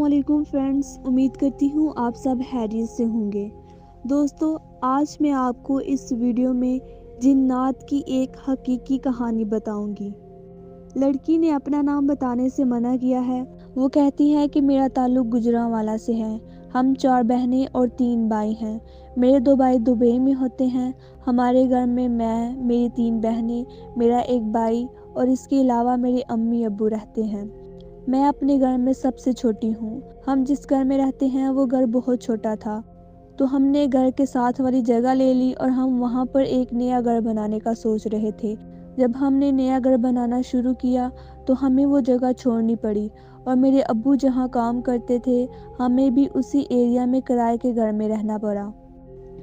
वालेकुम फ्रेंड्स, उम्मीद करती हूँ आप सब खैरियत से होंगे। दोस्तों, आज मैं आपको इस वीडियो में जिन्नात की एक हकीकी कहानी बताऊंगी। लड़की ने अपना नाम बताने से मना किया है। वो कहती है कि मेरा ताल्लुक गुजरांवाला से है। हम 4 बहनें और 3 भाई हैं। मेरे 2 भाई दुबई में होते हैं। हमारे घर में मैं, मेरी 3 बहनें, मेरा एक भाई और इसके अलावा मेरे अम्मी अब्बू रहते हैं। मैं अपने घर में सबसे छोटी हूँ। हम जिस घर में रहते हैं वो घर बहुत छोटा था, तो हमने घर के साथ वाली जगह ले ली और हम वहाँ पर एक नया घर बनाने का सोच रहे थे। जब हमने नया घर बनाना शुरू किया तो हमें वो जगह छोड़नी पड़ी और मेरे अब्बू जहाँ काम करते थे हमें भी उसी एरिया में किराए के घर में रहना पड़ा।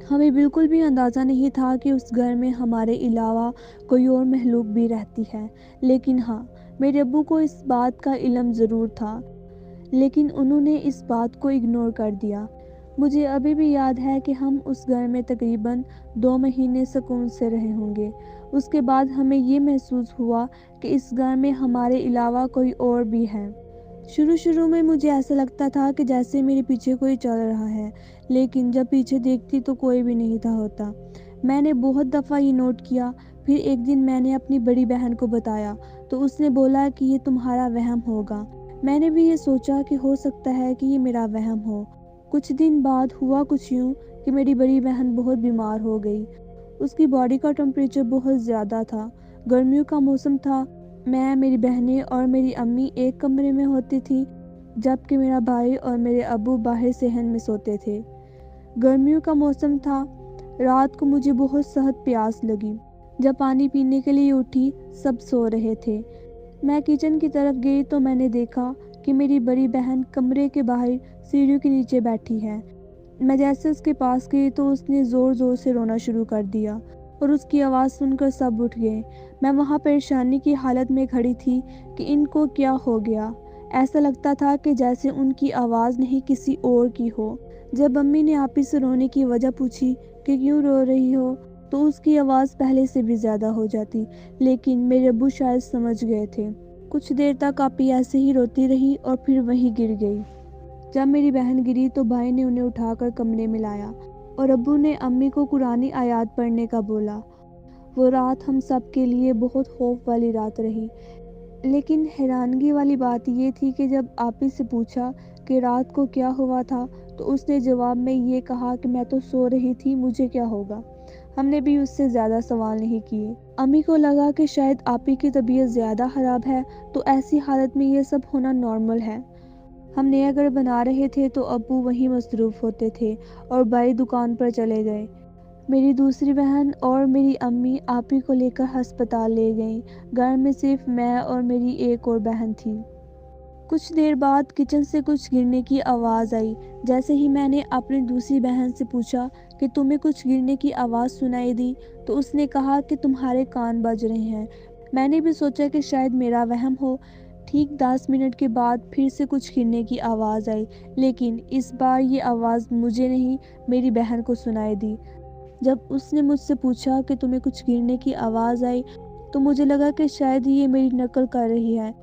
हमें बिल्कुल भी अंदाज़ा नहीं था कि उस घर में हमारे अलावा कोई और महलूक भी रहती है। लेकिन हाँ, मेरे अब्बू को इस बात का इल्म ज़रूर था, लेकिन उन्होंने इस बात को इग्नोर कर दिया। मुझे अभी भी याद है कि हम उस घर में तकरीबन 2 महीने सुकून से रहे होंगे। उसके बाद हमें ये महसूस हुआ कि इस घर में हमारे अलावा कोई और भी है। शुरू में मुझे ऐसा लगता था कि जैसे मेरे पीछे कोई चल रहा है, लेकिन जब पीछे देखती तो कोई भी नहीं था होता। मैंने बहुत दफ़ा ये नोट किया। फिर एक दिन मैंने अपनी बड़ी बहन को बताया तो उसने बोला कि ये तुम्हारा वहम होगा। मैंने भी ये सोचा कि हो सकता है कि ये मेरा वहम हो। कुछ दिन बाद हुआ कुछ यूँ कि मेरी बड़ी बहन बहुत बीमार हो गई। उसकी बॉडी का टेम्परेचर बहुत ज़्यादा था। गर्मियों का मौसम था। मैं, मेरी बहनें और मेरी अम्मी एक कमरे में होती थी, जबकि मेरा भाई और मेरे अब्बू बाहर सहन में सोते थे। गर्मियों का मौसम था। रात को मुझे बहुत सख्त प्यास लगी। जब पानी पीने के लिए उठी, सब सो रहे थे। मैं किचन की तरफ गई तो मैंने देखा कि मेरी बड़ी बहन कमरे के बाहर सीढ़ियों के नीचे बैठी है। मैं जैसे उसके पास गई तो उसने ज़ोर ज़ोर से रोना शुरू कर दिया और उसकी आवाज़ सुनकर सब उठ गए। मैं वहाँ परेशानी की हालत में खड़ी थी कि इनको क्या हो गया। ऐसा लगता था कि जैसे उनकी आवाज़ नहीं किसी और की हो। जब अम्मी ने आपी से रोने की वजह पूछी कि क्यों रो रही हो, तो उसकी आवाज़ पहले से भी ज़्यादा हो जाती, लेकिन मेरे अब्बू शायद समझ गए थे। कुछ देर तक आपी ऐसे ही रोती रही और फिर वहीं गिर गई। जब मेरी बहन गिरी तो भाई ने उन्हें उठाकर कमरे में लाया और अब्बू ने अम्मी को कुरानी आयात पढ़ने का बोला। वो रात हम सब के लिए बहुत खौफ वाली रात रही। लेकिन हैरानगी वाली बात ये थी कि जब आपी से पूछा कि रात को क्या हुआ था, तो उसने जवाब में ये कहा कि मैं तो सो रही थी, मुझे क्या होगा। हमने भी उससे ज़्यादा सवाल नहीं किए। अम्मी को लगा कि शायद आपी की तबीयत ज़्यादा ख़राब है, तो ऐसी हालत में ये सब होना नॉर्मल है। हम नया घर बना रहे थे तो अब्बू वहीं मसरूफ़ होते थे और भाई दुकान पर चले गए। मेरी दूसरी बहन और मेरी अम्मी आपी को लेकर अस्पताल ले गईं। घर में सिर्फ मैं और मेरी एक और बहन थी। कुछ देर बाद किचन से कुछ गिरने की आवाज़ आई। जैसे ही मैंने अपनी दूसरी बहन से पूछा कि तुम्हें कुछ गिरने की आवाज़ सुनाई दी, तो उसने कहा कि तुम्हारे कान बज रहे हैं। मैंने भी सोचा कि शायद मेरा वहम हो। ठीक 10 मिनट के बाद फिर से कुछ गिरने की आवाज़ आई, लेकिन इस बार ये आवाज़ मुझे नहीं, मेरी बहन को सुनाई दी। जब उसने मुझसे पूछा कि तुम्हें कुछ गिरने की आवाज़ आई, तो मुझे लगा कि शायद ये मेरी नकल कर रही है,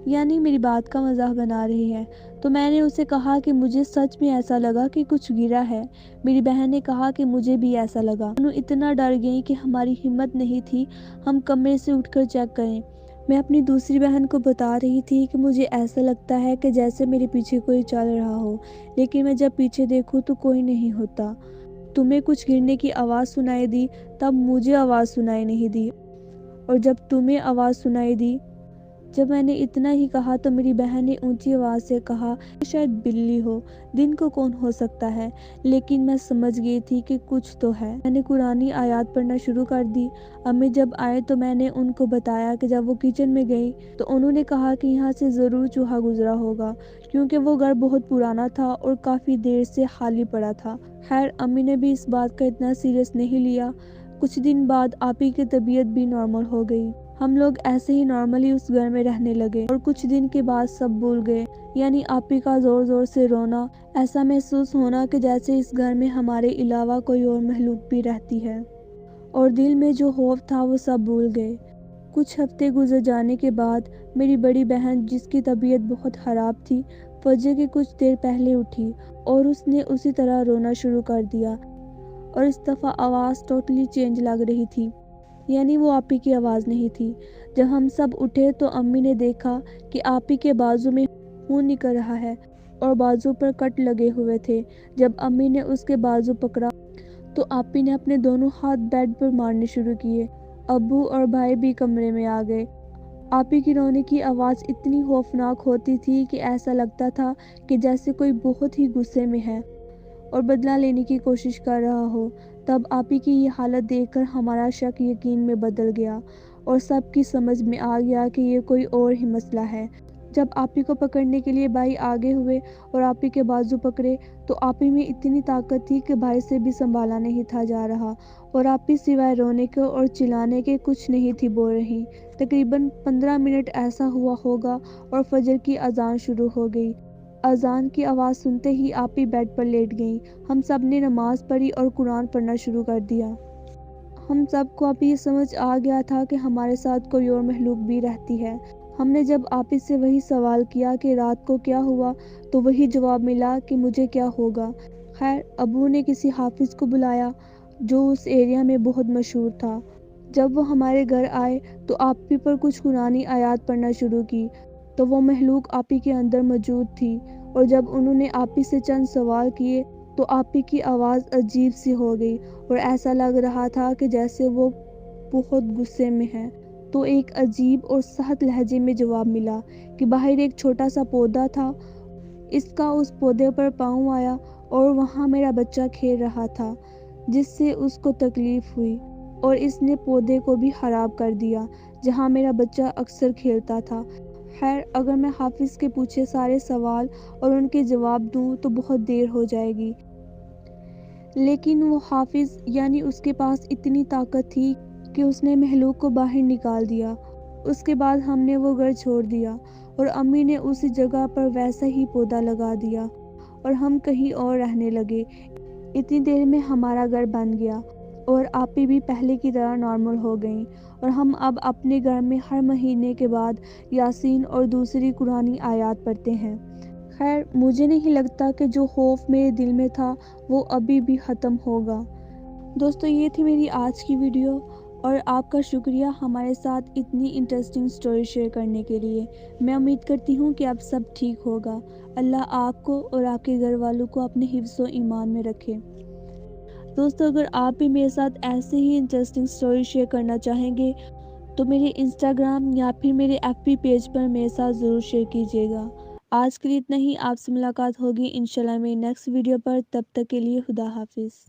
यानी मेरी बात का मजाक बना रही है। तो मैंने उसे कहा कि मुझे सच में ऐसा लगा कि कुछ गिरा है। मेरी बहन ने कहा कि मुझे भी ऐसा लगा। दोनों इतना डर गई कि हमारी हिम्मत नहीं थी हम कमरे से उठकर चेक करें। मैं अपनी दूसरी बहन को बता रही थी कि मुझे ऐसा लगता है कि जैसे मेरे पीछे कोई चल रहा हो, लेकिन मैं जब पीछे देखूं तो कोई नहीं होता। तुम्हें कुछ गिरने की आवाज़ सुनाई दी, तब मुझे आवाज़ सुनाई नहीं दी, और जब तुम्हें आवाज़ सुनाई दी। जब मैंने इतना ही कहा तो मेरी बहन ने ऊंची आवाज़ से कहा, शायद बिल्ली हो, दिन को कौन हो सकता है। लेकिन मैं समझ गई थी कि कुछ तो है। मैंने कुरानी आयत पढ़ना शुरू कर दी। अम्मी जब आए तो मैंने उनको बताया कि जब वो किचन में गई तो उन्होंने कहा कि यहाँ से ज़रूर चूहा गुजरा होगा, क्योंकि वो घर बहुत पुराना था और काफ़ी देर से खाली पड़ा था। खैर, अम्मी ने भी इस बात का इतना सीरियस नहीं लिया। कुछ दिन बाद आपी की तबीयत भी नॉर्मल हो गई। हम लोग ऐसे ही नॉर्मली उस घर में रहने लगे और कुछ दिन के बाद सब भूल गए, यानी आपी का जोर जोर से रोना, ऐसा महसूस होना कि जैसे इस घर में हमारे अलावा कोई और महलूक भी रहती है, और दिल में जो खौफ था वो सब भूल गए। कुछ हफ्ते गुजर जाने के बाद मेरी बड़ी बहन, जिसकी तबीयत बहुत ख़राब थी, फजर के कुछ देर पहले उठी और उसने उसी तरह रोना शुरू कर दिया, और इस दफ़ा आवाज़ टोटली चेंज लग रही थी, यानी वो आपी की आवाज़ नहीं थी। जब हम सब उठे तो अम्मी ने देखा कि आपी के बाजू में खून निकल रहा है और बाजू पर कट लगे हुए थे। जब अम्मी ने उसके बाजू पकड़ा तो आपी ने अपने दोनों हाथ बेड पर मारने शुरू किए। अब्बू और भाई भी कमरे में आ गए। आपी की रोने की आवाज़ इतनी खौफनाक होती थी कि ऐसा लगता था कि जैसे कोई बहुत ही गुस्से में है और बदला लेने की कोशिश कर रहा हो। तब आपी की ये हालत देखकर हमारा शक यकीन में बदल गया और सबकी समझ में आ गया कि ये कोई और ही मसला है। जब आपी को पकड़ने के लिए भाई आगे हुए और आपी के बाजू पकड़े तो आपी में इतनी ताकत थी कि भाई से भी संभाला नहीं था जा रहा, और आपी सिवाय रोने के और चिल्लाने के कुछ नहीं थी बोल रही। तकरीबन 15 मिनट ऐसा हुआ होगा और फजर की अजान शुरू हो गई। अजान की आवाज़ सुनते ही आपी बेड पर लेट गईं। हम सब ने नमाज पढ़ी और कुरान पढ़ना शुरू कर दिया। हम सबको अब ये समझ आ गया था कि हमारे साथ कोई और महलूक भी रहती है। हमने जब आपी से वही सवाल किया कि रात को क्या हुआ, तो वही जवाब मिला कि मुझे क्या होगा। खैर, अबू ने किसी हाफिज़ को बुलाया जो उस एरिया में बहुत मशहूर था। जब वो हमारे घर आए तो आपी पर कुछ कुरानी आयात पढ़ना शुरू की, तो वो महलूक आपी के अंदर मौजूद थी, और जब उन्होंने आपी से चंद सवाल किए तो आपी की आवाज़ अजीब सी हो गई और ऐसा लग रहा था कि जैसे वो बहुत गुस्से में है। तो एक अजीब और सख्त लहजे में जवाब मिला कि बाहर एक छोटा सा पौधा था, इसका उस पौधे पर पाँव आया और वहाँ मेरा बच्चा खेल रहा था, जिससे उसको तकलीफ़ हुई और इसने पौधे को भी खराब कर दिया जहाँ मेरा बच्चा अक्सर खेलता था। खैर, अगर मैं हाफिज़ के पूछे सारे सवाल और उनके जवाब दूँ तो बहुत देर हो जाएगी, लेकिन वो हाफिज़ यानी उसके पास इतनी ताकत थी कि उसने महलूक को बाहर निकाल दिया। उसके बाद हमने वो घर छोड़ दिया और अम्मी ने उसी जगह पर वैसा ही पौधा लगा दिया और हम कहीं और रहने लगे। इतनी देर में हमारा घर बन गया और आपी भी पहले की तरह नॉर्मल हो गई, और हम अब अपने घर में हर महीने के बाद यासीन और दूसरी कुरानी आयात पढ़ते हैं। खैर, मुझे नहीं लगता कि जो खौफ मेरे दिल में था वो अभी भी ख़त्म होगा। दोस्तों, ये थी मेरी आज की वीडियो, और आपका शुक्रिया हमारे साथ इतनी इंटरेस्टिंग स्टोरी शेयर करने के लिए। मैं उम्मीद करती हूँ कि अब सब ठीक होगा। अल्लाह आपको और आपके घर वालों को अपने हिफ्ज़ व ईमान में रखे। दोस्तों, अगर आप भी मेरे साथ ऐसे ही इंटरेस्टिंग स्टोरी शेयर करना चाहेंगे तो मेरे इंस्टाग्राम या फिर मेरे एफबी पेज पर मेरे साथ ज़रूर शेयर कीजिएगा। आज के लिए इतना ही। आपसे मुलाकात होगी इंशाल्लाह मेरी नेक्स्ट वीडियो पर। तब तक के लिए खुदा हाफिज़।